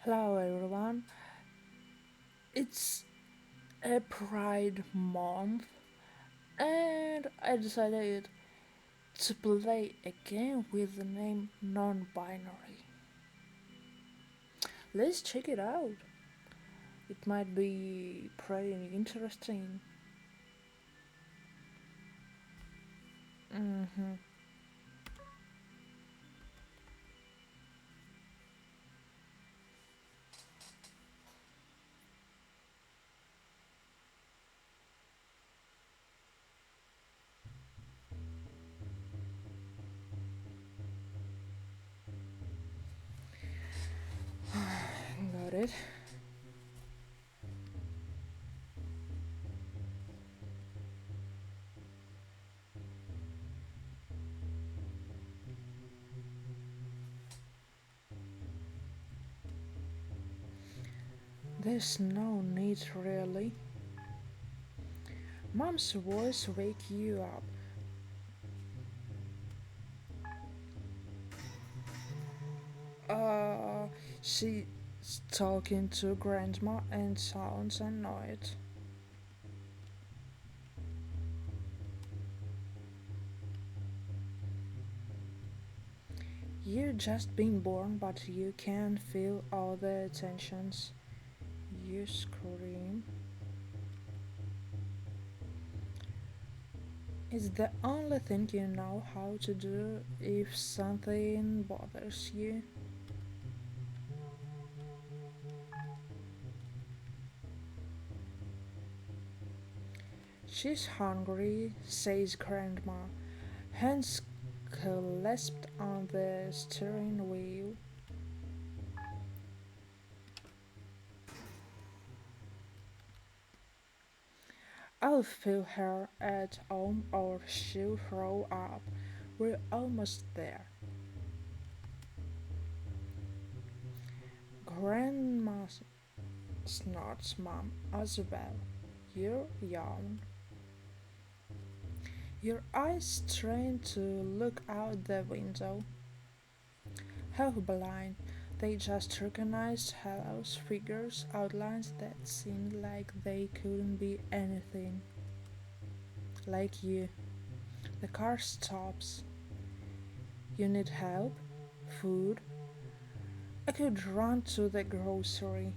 Hello everyone. It's a Pride month and I decided to play a game with the name non-binary. Let's check it out. It might be pretty interesting. Mhm. Got it. There's no need really. Mom's voice wake you up. Uh, she's talking to grandma and sounds annoyed. You just been born, but you can feel all the tensions. You scream. It's the only thing you know how to do if something bothers you. She's hungry, says Grandma, hands clasped on the steering wheel. I'll fill her at home or she'll throw up. We're almost there. Grandma snorts, Mom, as well. You yawn. Your eyes strain to look out the window. How blind. They just recognized Hallow's figures, outlines that seemed like they couldn't be anything like you. The car stops. You need help? Food? I could run to the grocery.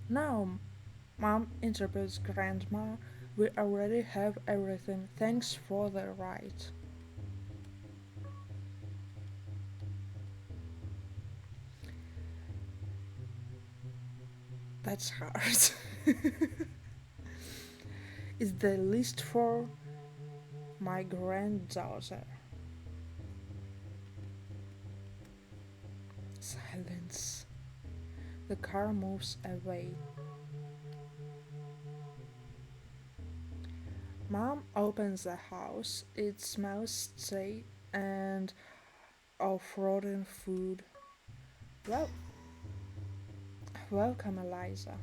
No, Mom, interrupts Grandma. We already have everything. Thanks for the ride. That's hard. It's the list for my granddaughter. Silence. The car moves away. Mom opens the house. It smells stale and of rotten food. Well, welcome, Eliza.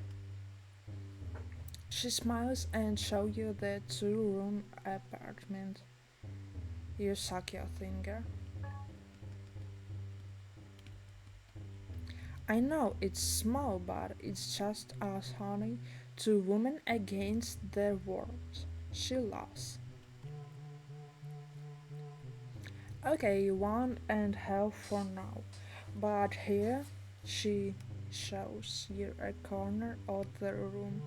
She smiles and shows you the two-room apartment. You suck your finger. I know it's small, but it's just us, honey. Two women against the world. She laughs. Okay, one and half for now. But here she shows you a corner of the room.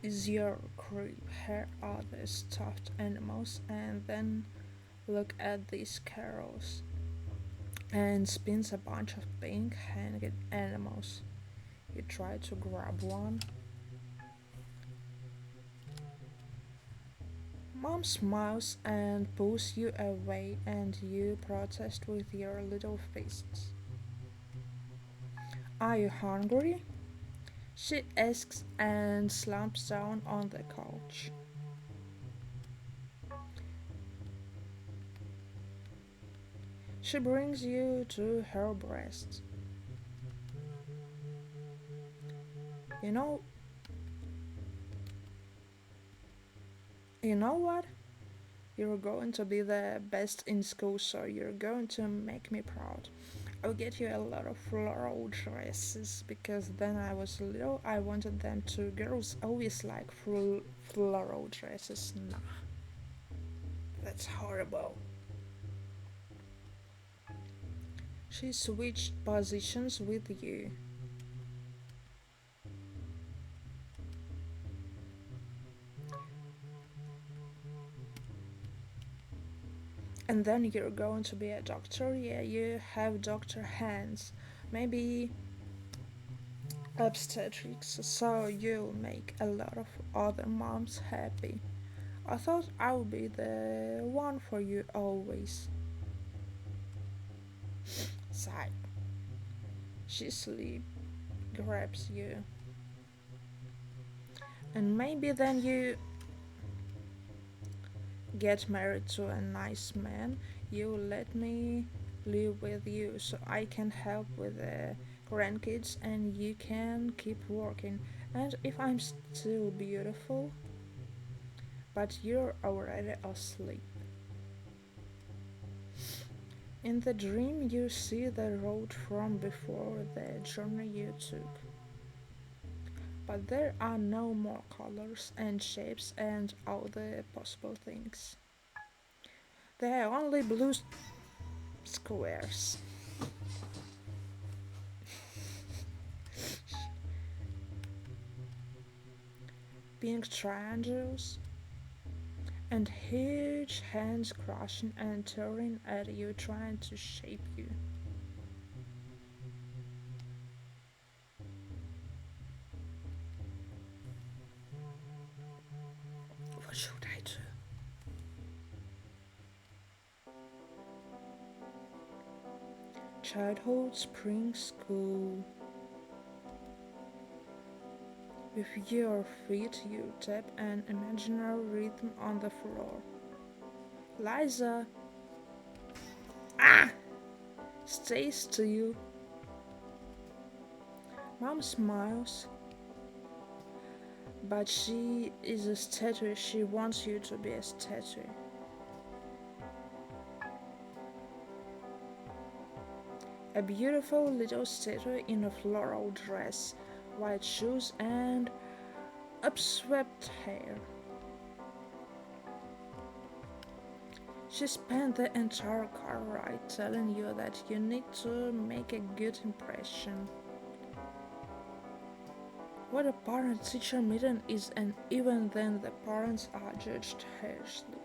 Is your crib. Here are the stuffed animals, and then look at these carols. And spins a bunch of pink hanged animals. You try to grab one. Mom smiles and pulls you away, and you protest with your little fists. Are you hungry? She asks and slumps down on the couch. She brings you to her breast. You know, you know what? You're going to be the best in school, so you're going to make me proud. I'll get you a lot of floral dresses because then I was little, I wanted them to. Girls always like floral dresses. Nah, that's horrible. She switched positions with you. And then you're going to be a doctor? Yeah, you have doctor hands. Maybe obstetrics, so you'll make a lot of other moms happy. I thought I would be the one for you always. Sigh. She sleep grabs you. And maybe then you get married to a nice man. You let me live with you so I can help with the grandkids and you can keep working. And if I'm still beautiful, but you're already asleep. In the dream, you see the road from before the journey you took. But there are no more colors and shapes and all the possible things. There are only blue squares, pink triangles, and huge hands crushing and tearing at you, trying to shape you. What should I do? Childhood spring school. With your feet, you tap an imaginary rhythm on the floor. Liza! Ah! Stay still. Mom smiles, but she is a statue. She wants you to be a statue. A beautiful little statue in a floral dress, white shoes, and upswept hair. She spent the entire car ride telling you that you need to make a good impression. What a parent-teacher meeting is, and even then the parents are judged harshly.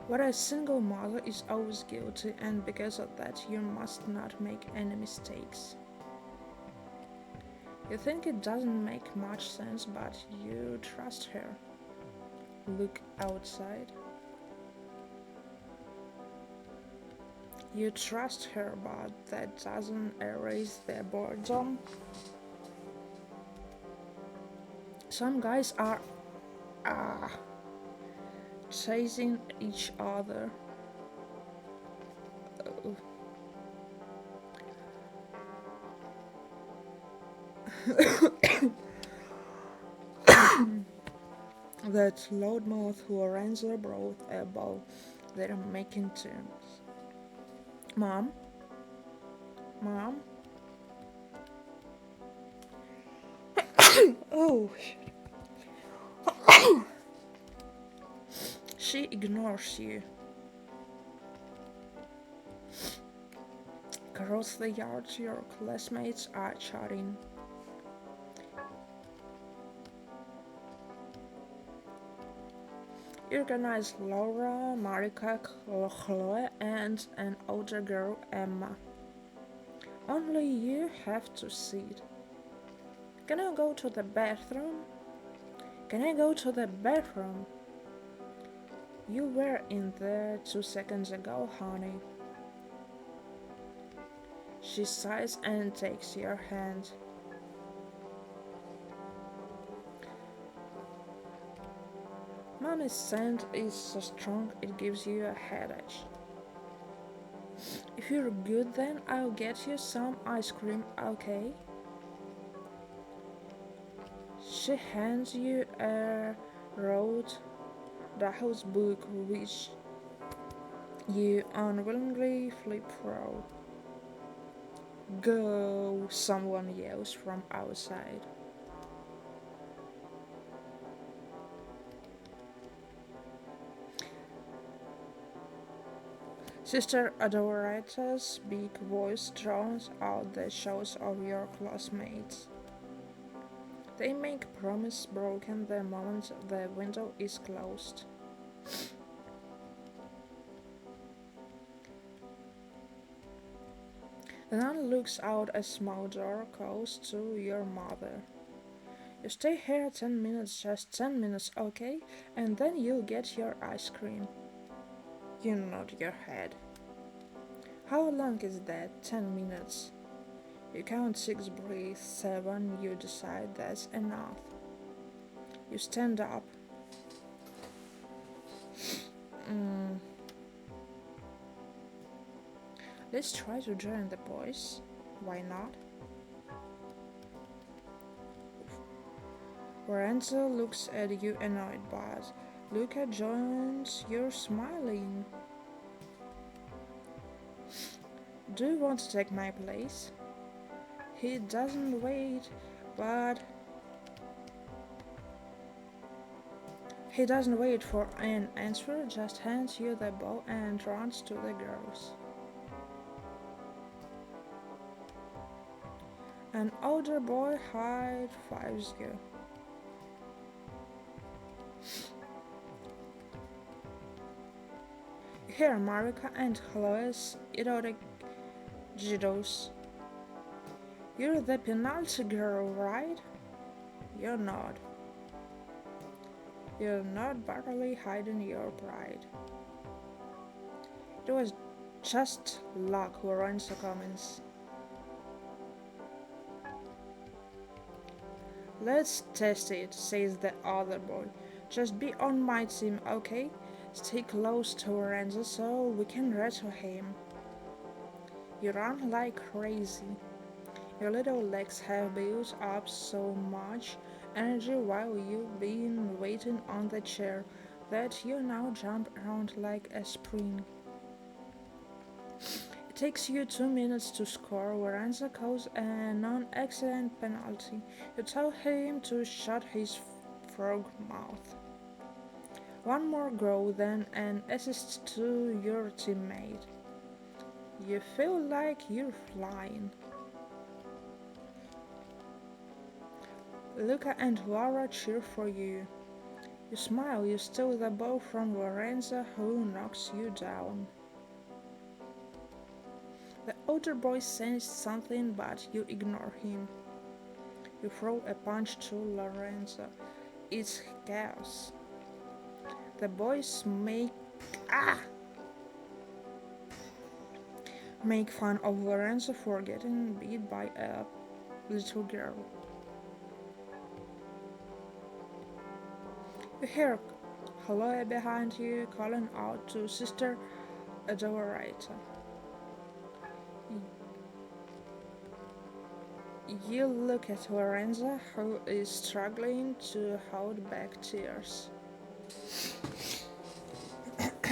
What a single mother is always guilty, and because of that you must not make any mistakes. You think it doesn't make much sense, but you trust her. Look outside. You trust her, but that doesn't erase their boredom. Some guys are ah chasing each other. Oh. That loudmouth who arranges their broth elbow, they're making terms. Mom? Mom? Oh, she ignores you. Across the yard, your classmates are chatting. You recognize Laura, Marika, Chloe, and an older girl, Emma. Only you have to see it. Can I go to the bathroom? Can I go to the bathroom? You were in there 2 seconds ago, honey. She sighs and takes your hand. Mommy's scent is so strong it gives you a headache. If you're good, then I'll get you some ice cream, okay? She hands you a wrote Daho's book, which you unwillingly flip through. Go! Someone yells from outside. Sister Adorata's big voice drowns out the shouts of your classmates. They make promise broken the moment the window is closed. The nun looks out a small door, calls to your mother. You stay here 10 minutes, just 10 minutes, okay? And then you'll get your ice cream. You nod your head. How long is that? 10 minutes. You count 6 breaths, 7, you decide that's enough. You stand up. Let's try to join the boys. Why not? Lorenzo looks at you annoyed, but Luca joins you smiling. Do you want to take my place? He doesn't wait, but he doesn't wait for an answer, just hands you the ball and runs to the girls. An older boy high fives you. Here, Marika and Chloe's idiotic jidos. You're the penalty girl, right? You're not. You're not barely hiding your pride. It was just luck, Lorenzo comments. Let's test it, says the other boy. Just be on my team, okay? Stay close to Lorenzo so we can rattle him. You run like crazy. Your little legs have built up so much energy while you've been waiting on the chair that you now jump around like a spring. It takes you 2 minutes to score. Lorenzo calls a non-accident penalty. You tell him to shut his frog mouth. One more goal, then an assist to your teammate. You feel like you're flying. Luca and Laura cheer for you. You smile, you steal the ball from Lorenzo, who knocks you down. The older boy says something, but you ignore him. You throw a punch to Lorenzo. It's chaos. The boys make fun of Lorenzo for getting beat by a little girl. You hear Chloe behind you calling out to Sister Adorata. You look at Lorenzo, who is struggling to hold back tears.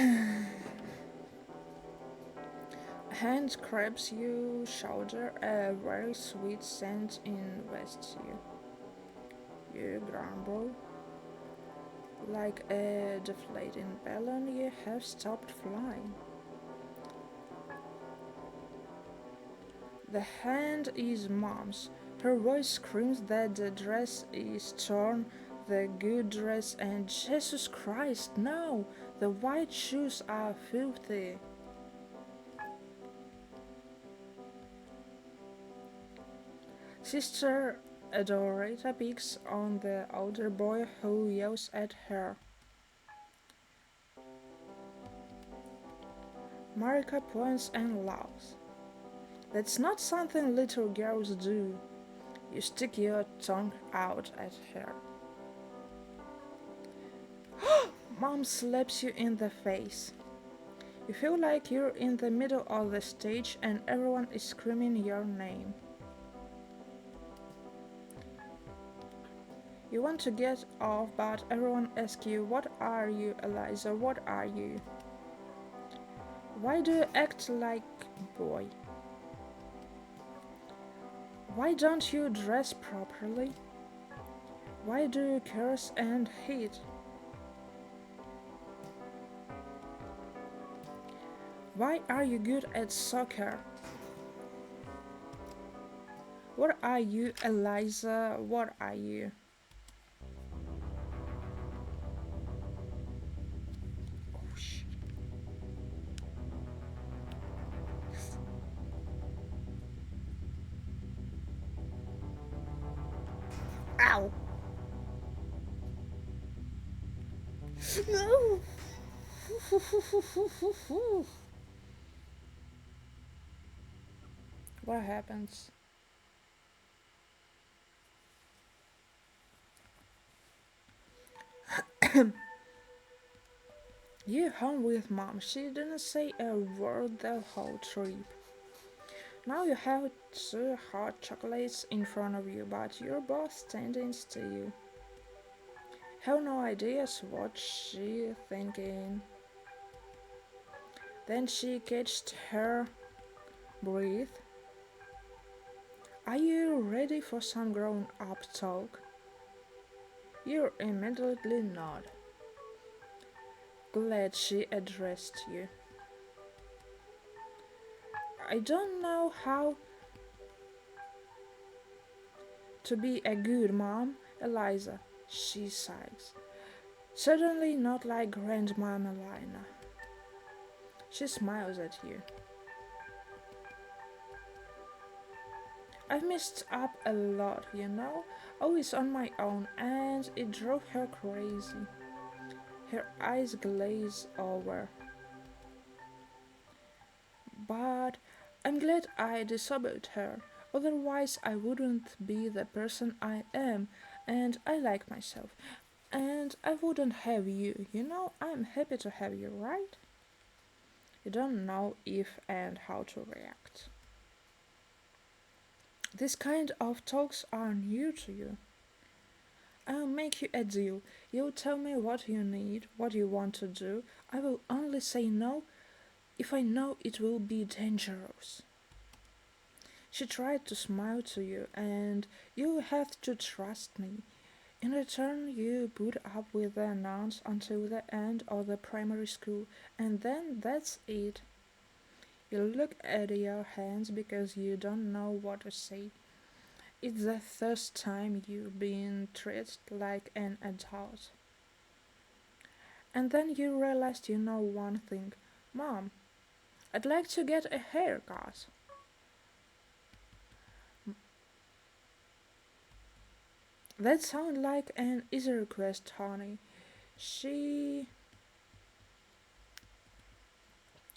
A hand grabs your shoulder, a very sweet scent invests you. You grumble. Like a deflating balloon, you have stopped flying. The hand is Mom's. Her voice screams that the dress is torn, the good dress, and Jesus Christ, no! The white shoes are filthy. Sister Adorata picks on the older boy who yells at her. Marika points and laughs. That's not something little girls do. You stick your tongue out at her. Mom slaps you in the face. You feel like you're in the middle of the stage and everyone is screaming your name. You want to get off, but everyone asks you, "What are you, Eliza? What are you? Why do you act like a boy? Why don't you dress properly? Why do you curse and hate? Why are you good at soccer? What are you, Eliza? What are you?" Oh shit. Ow! No! What happens? You home with mom. She didn't say a word the whole trip. Now you have two hot chocolates in front of you, but you're both standing still. Have no ideas what she thinking. Then she catched her breath. Are you ready for some grown-up talk? You immediately nod. Glad she addressed you. I don't know how to be a good mom, Eliza, she sighs. Certainly not like Grandma Melina. She smiles at you. I've messed up a lot, you know, always on my own, and it drove her crazy. Her eyes glaze over. But I'm glad I disobeyed her. Otherwise, I wouldn't be the person I am, and I like myself. And I wouldn't have you, you know, I'm happy to have you, right? You don't know if and how to react. This kind of talks are new to you. I'll make you a deal. You tell me what you need, what you want to do. I will only say no if I know it will be dangerous. She tried to smile to you, and you have to trust me. In return, you put up with the nuns until the end of the primary school, and then that's it. You look at your hands because you don't know what to say. It's the first time you've been treated like an adult. And then you realize you know one thing. Mom, I'd like to get a haircut. That sounds like an easy request, honey. She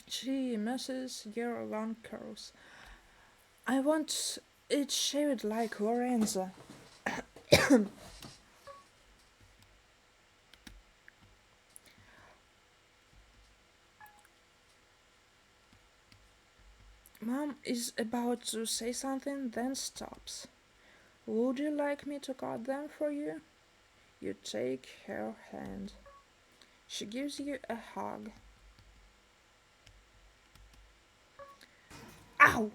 she misses your long curls. I want it shaved like Lorenza. Mom is about to say something, then stops. Would you like me to cut them for you? You take her hand. She gives you a hug. Ow!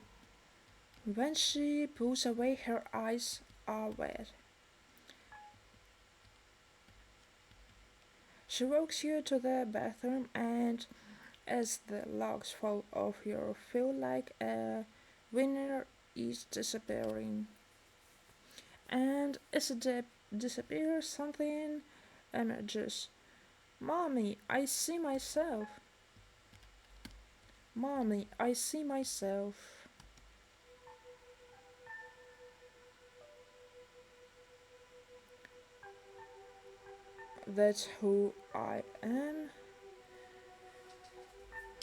When she pulls away, her eyes are wet. She walks you to the bathroom, and as the locks fall off, you feel like a winner is disappearing. And as it disappears, something emerges. Mommy, I see myself. Mommy, I see myself. That's who I am.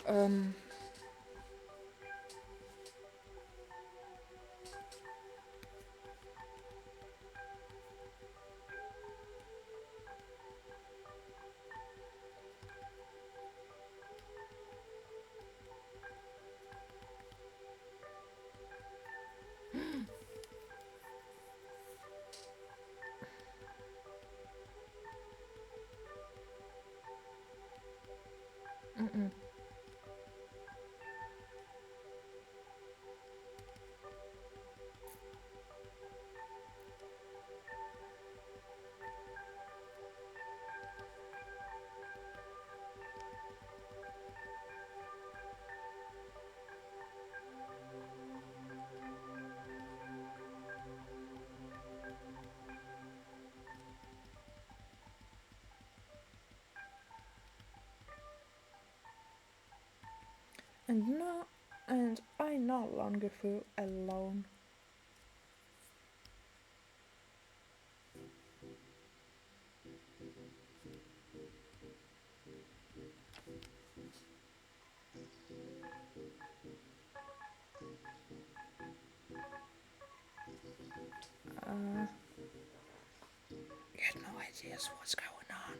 Um, And no, and I no longer feel alone. Uh, you have no ideas what's going on.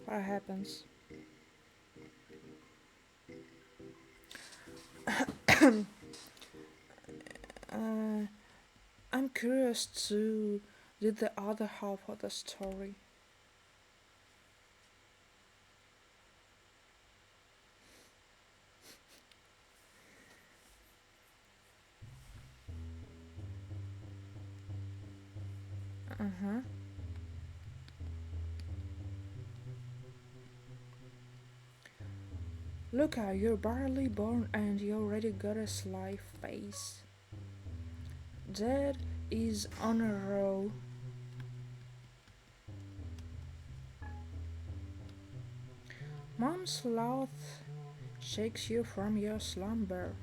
What happens? Uh, I'm curious to read the other half of the story. Uh huh. Look out, you're barely born and you already got a sly face. Dad is on a roll. Mom's laugh shakes you from your slumber.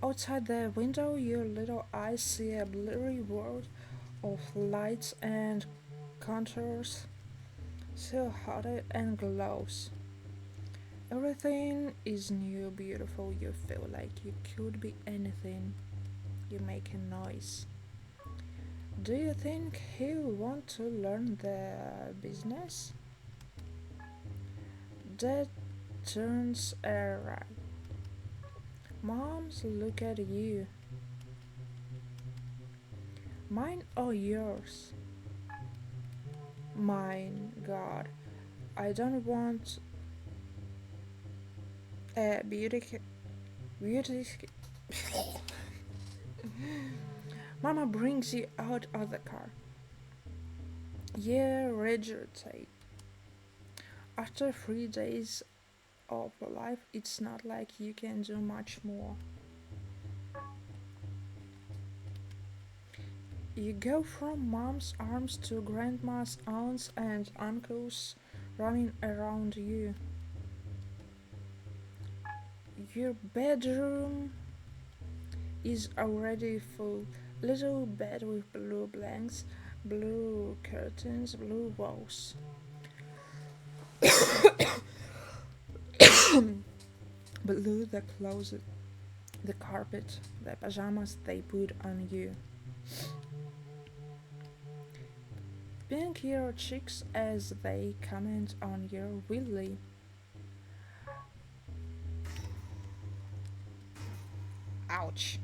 Outside the window, your little eyes see a blurry world of lights and contours, silhouetted and glows. Everything is new, beautiful. You feel like you could be anything. You make a noise. Do you think he'll want to learn the business? Dad turns around. Moms, look at you. Mine or yours? Mine, God. I don't want a beauty. Mama brings you out of the car. You regurgitate. After 3 days of life, it's not like you can do much more. You go from mom's arms to grandma's aunts and uncles running around you. Your bedroom is already full. Little bed with blue blankets, blue curtains, blue walls. Blue the closet, the carpet, the pajamas they put on you. Pink your cheeks as they comment on your willy. Ouch.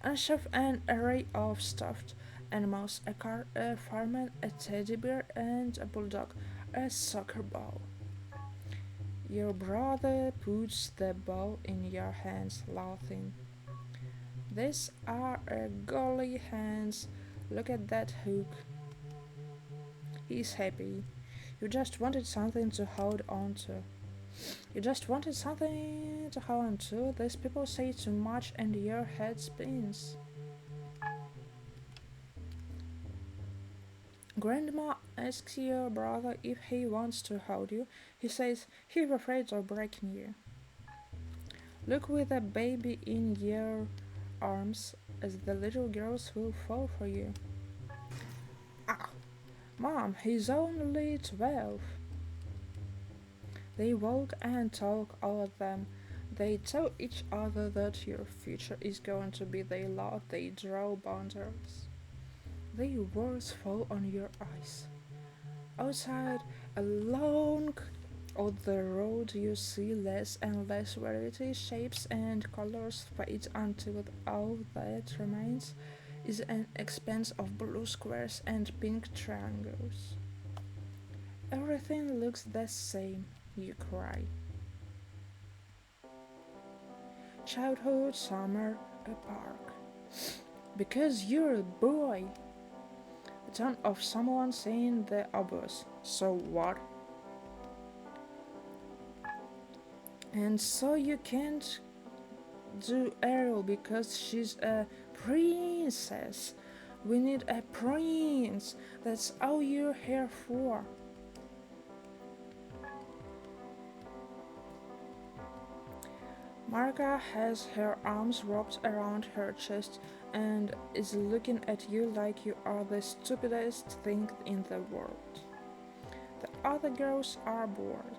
Unshove an array of stuffed animals, a car, a fireman, a teddy bear, and a bulldog, a soccer ball. Your brother puts the ball in your hands, laughing. These are a golly hands. Look at that hook. He's happy. You just wanted something to hold on to. You just wanted something to hold on to. These people say too much and your head spins. Grandma asks your brother if he wants to hold you. He says he's afraid of breaking you. Look with a baby in your arms as the little girls will fall for you. Ah, Mom, he's only 12. They walk and talk, all of them. They tell each other that your future is going to be their lot. They draw boundaries. Their words fall on your eyes. Outside, along on the road, you see less and less variety, shapes and colors fade until all that remains is an expanse of blue squares and pink triangles. Everything looks the same, you cry. Childhood, summer, a park. Because you're a boy. The tone of someone saying the obvious. So what? And so you can't do Ariel because she's a princess. We need a prince. That's all you're here for. Marga has her arms wrapped around her chest and is looking at you like you are the stupidest thing in the world. The other girls are bored.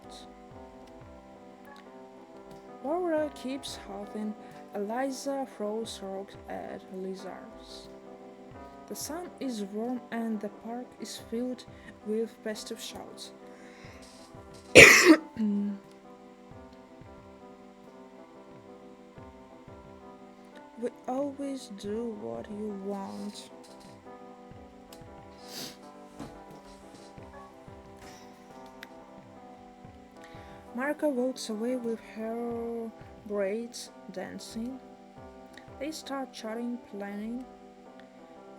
Laura keeps huffing. Eliza throws rocks at lizards. The sun is warm and the park is filled with festive shouts. We always do what you want. Marka walks away with her braids dancing. They start chatting, planning.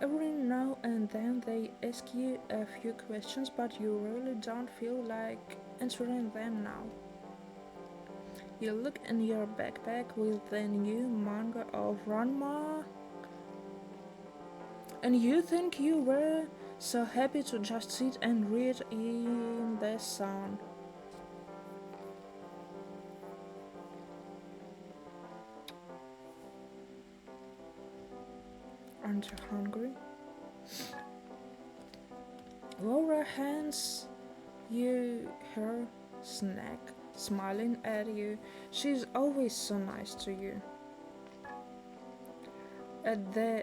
Every now and then they ask you a few questions, but you really don't feel like answering them now. You look in your backpack with the new manga of Ranma, and you think you were so happy to just sit and read in the sun. Aren't you hungry? Laura hands you her snack, smiling at you. She's always so nice to you. At the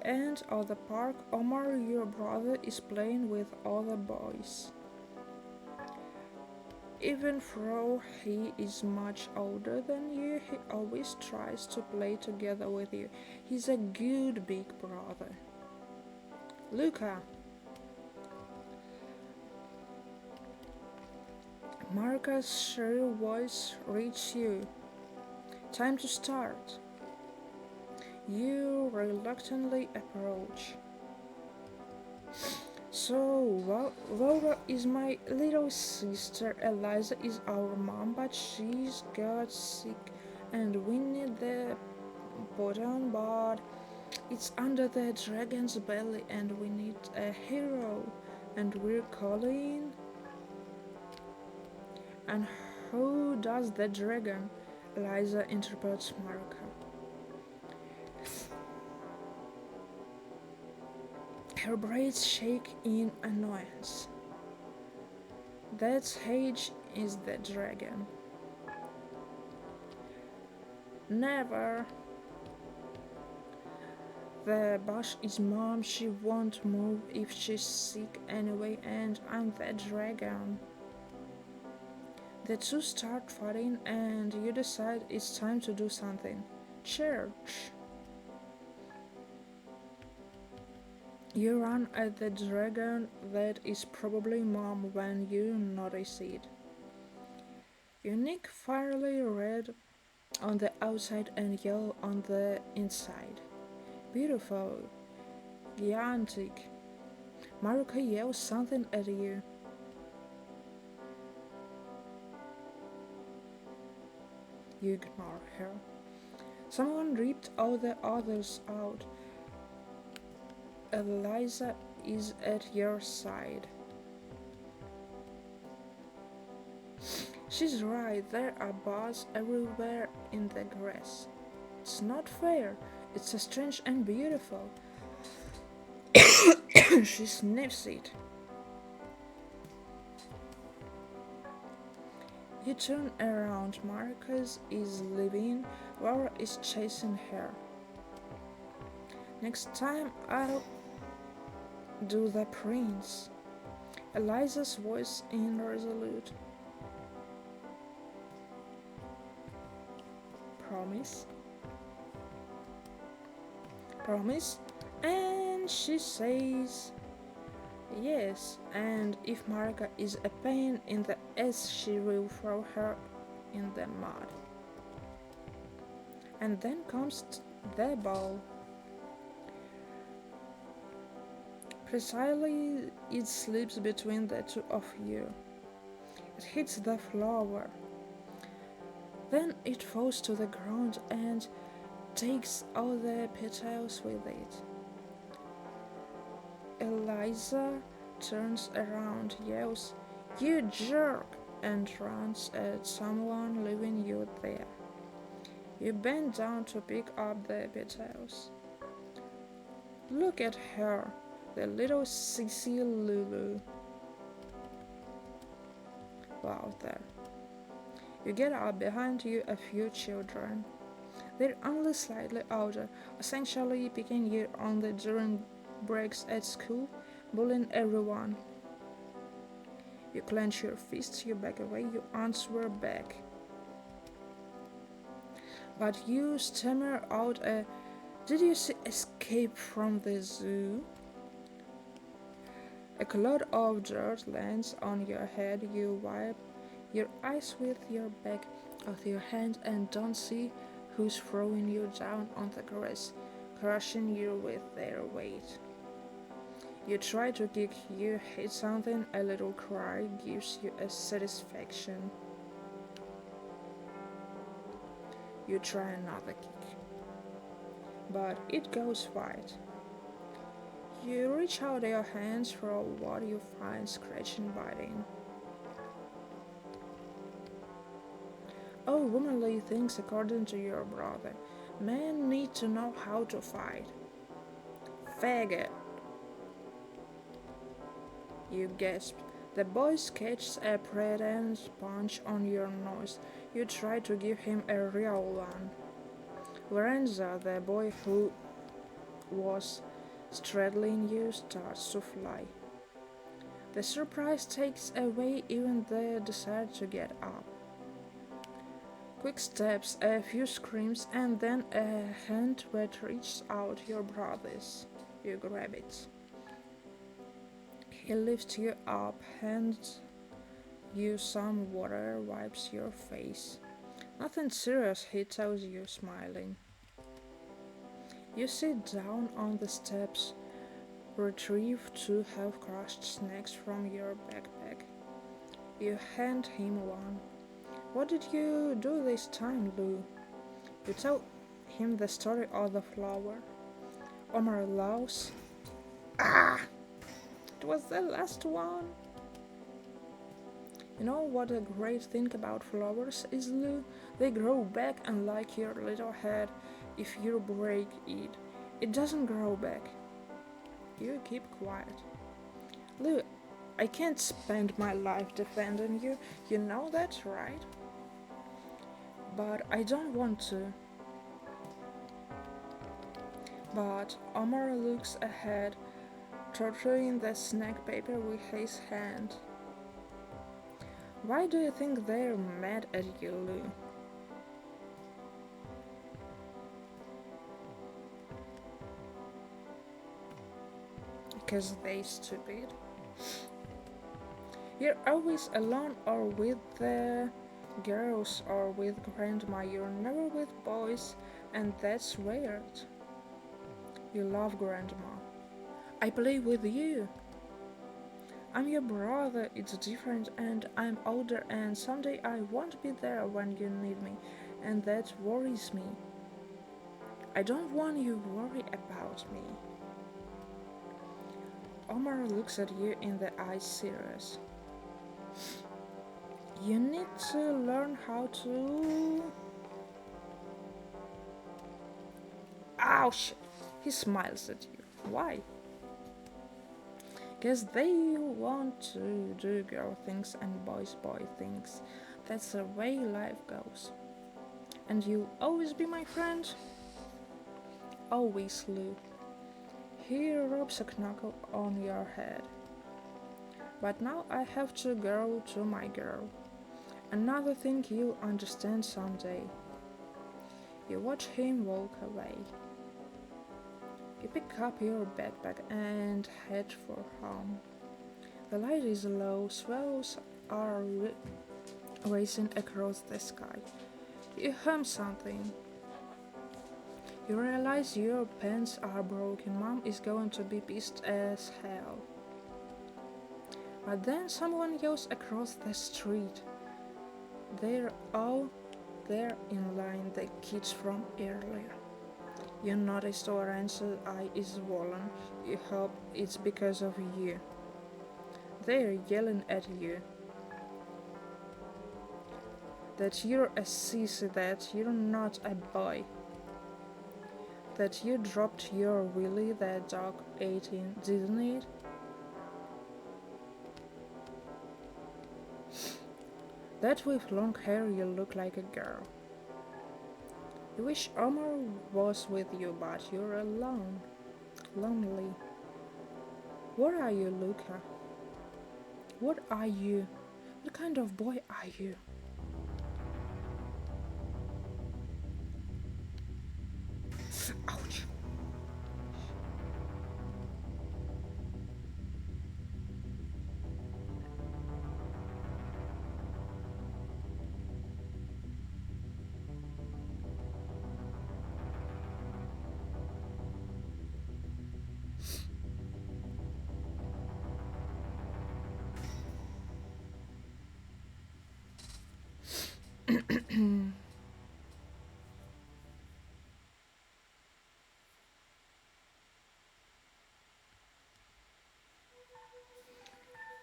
end of the park, Omar, your brother, is playing with other boys. Even though he is much older than you, he always tries to play together with you. He's a good big brother. Luca! Marca's shrill voice reaches you. Time to start. You reluctantly approach. So, Laura is my little sister, Eliza is our mom, but she's got sick and we need the potion, but it's under the dragon's belly and we need a hero, and we're calling. And who does the dragon? Eliza interprets Marka. Her braids shake in annoyance. That Sage is the dragon. Never. The boss is mom, she won't move if she's sick anyway, and I'm the dragon. The two start fighting and you decide it's time to do something. Church. You run at the dragon that is probably mom when you notice it. Unique fiery red on the outside and yellow on the inside. Beautiful. Gigantic. Maruka yells something at you. You ignore her. Someone ripped all the others out. Eliza is at your side. She's right, there are bars everywhere in the grass. It's not fair, it's strange and beautiful. She sniffs it. You turn around, Marcus is leaving, Laura is chasing her. Next time I'll do the prince. Eliza's voice irresolute. Promise? Promise? And she says yes, and if Marika is a pain in the ass, she will throw her in the mud. And then comes the ball. Precisely, it slips between the two of you. It hits the floor. Then it falls to the ground and takes all the petals with it. Eliza turns around, yells, "You jerk!" and runs at someone, leaving you there. You bend down to pick up the petals. Look at her, the little sissy Lulu. Wow, there. You get up behind you a few children. They're only slightly older, essentially picking you on the during breaks at school, bullying everyone. You clench your fists, you back away, you answer back. But you stammer out a "Did you see Escape from the Zoo?" A cloud of dirt lands on your head, you wipe your eyes with your back of your hand and don't see who's throwing you down on the grass, crushing you with their weight. You try to kick, you hit something, a little cry gives you a satisfaction. You try another kick, but it goes wide. You reach out your hands for what you find scratching, biting. Oh, womanly things according to your brother. Men need to know how to fight. Faggot! You gasp. The boy catches a pretense punch on your nose. You try to give him a real one. Lorenzo, the boy who was straddling you, starts to fly. The surprise takes away even the desire to get up. Quick steps, a few screams, and then a hand that reaches out your brother's. You grab it. He lifts you up, hands you some water, wipes your face. Nothing serious, he tells you, smiling. You sit down on the steps, retrieve two half-crushed snacks from your backpack. You hand him one. What did you do this time, Lou? You tell him the story of the flower. Omar laughs. Ah! It was the last one. You know what a great thing about flowers is, Lou? They grow back, and like your little head, if you break it, it doesn't grow back. You keep quiet. Lou, I can't spend my life defending you. You know that, right? But I don't want to. But Omar looks ahead, torturing the snack paper with his hand. Why do you think they're mad at you, Lou? Because they stupid. You're always alone or with the girls or with grandma. You're never with boys, and that's weird. You love grandma. I play with you. I'm your brother, it's different, and I'm older, and someday I won't be there when you need me, and that worries me. I don't want you to worry about me. Omar looks at you in the eyes, serious. You need to learn how to... Ouch! He smiles at you. Why? Because they want to do girl things and boys boy things. That's the way life goes. And you'll always be my friend? Always, Lou. He rubs a knuckle on your head. But now I have to go to my girl. Another thing you'll understand someday. You watch him walk away. You pick up your backpack and head for home. The light is low, swells are racing across the sky. You hum something. You realize your pants are broken. Mom is going to be pissed as hell. But then someone yells across the street. They're all there in line, the kids from earlier. You notice Lorenzo's eye is swollen. You hope it's because of you. They're yelling at you. That you're a sissy, that you're not a boy. That you dropped your Willy the dog 18, didn't it? That with long hair you look like a girl. You wish Omar was with you, but you're alone. Lonely. What are you, Luca? What are you? What kind of boy are you? Ouch.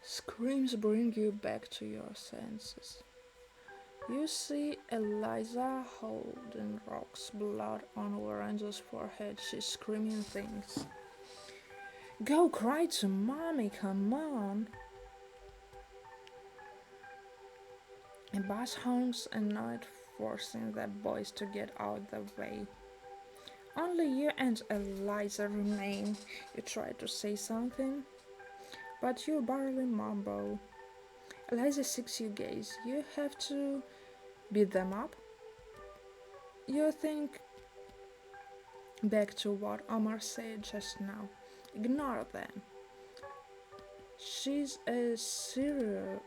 Screams bring you back to your senses. You see Eliza holding rocks, blood on Lorenzo's forehead. She's screaming things. Go cry to mommy, come on! A bus honks annoyed, forcing the boys to get out the way. Only you and Eliza remain. You try to say something, but you barely mumble. Eliza seeks your gaze. You have to beat them up. You think back to what Omar said just now. Ignore them. She's a serial.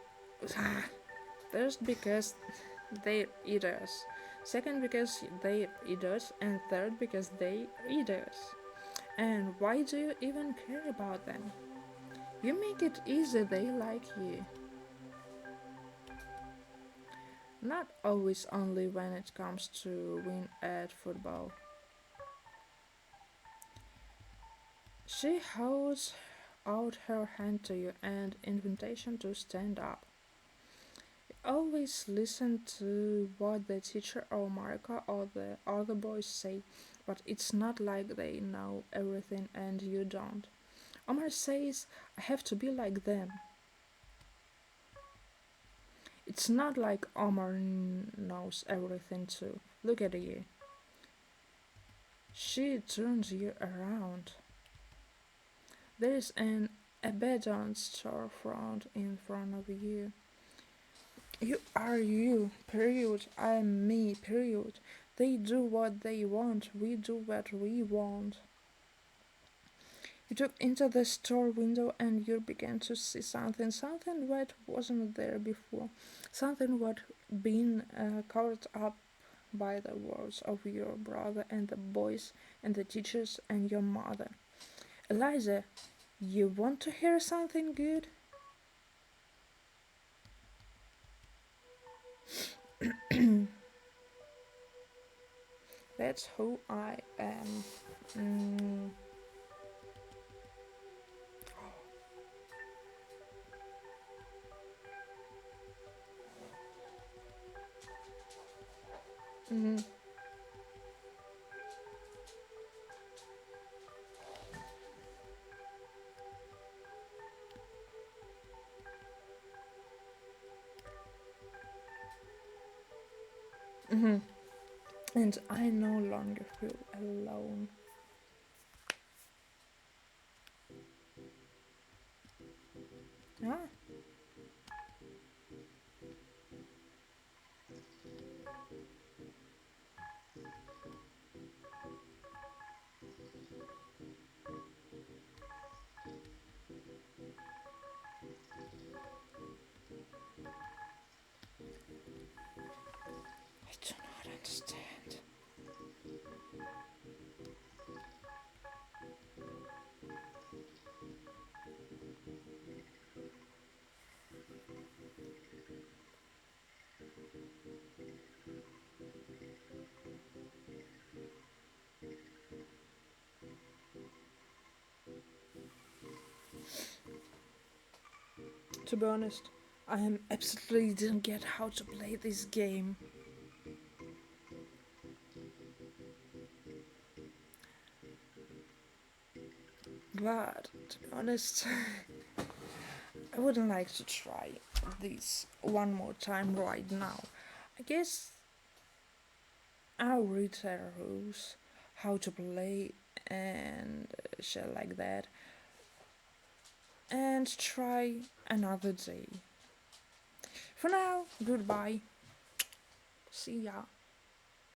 First, because they're eaters. Second, because they're eaters. And third, because they're eaters. And why do you even care about them? You make it easy, they like you. Not always, only when it comes to win at football. She holds out her hand to you and invitation to stand up. Always listen to what the teacher or Marika or the other boys say, but it's not like they know everything and you don't. Omar says, I have to be like them. It's not like Omar knows everything too. Look at you. She turns you around. There is an abandoned storefront in front of you. You are you, period. I am me, period. They do what they want, we do what we want. You look into the store window and you began to see something that wasn't there before, something what been covered up by the words of your brother and the boys and the teachers and your mother. Eliza, you want to hear something good? That's who I am. Mm. Mm-hmm. Mm-hmm. And I no longer feel alone. Ah, understand. To be honest, I am absolutely didn't get how to play this game. But to be honest, I wouldn't like to try this one more time right now. I guess I'll read the rules, how to play, and shit like that, and try another day. For now, goodbye. See ya.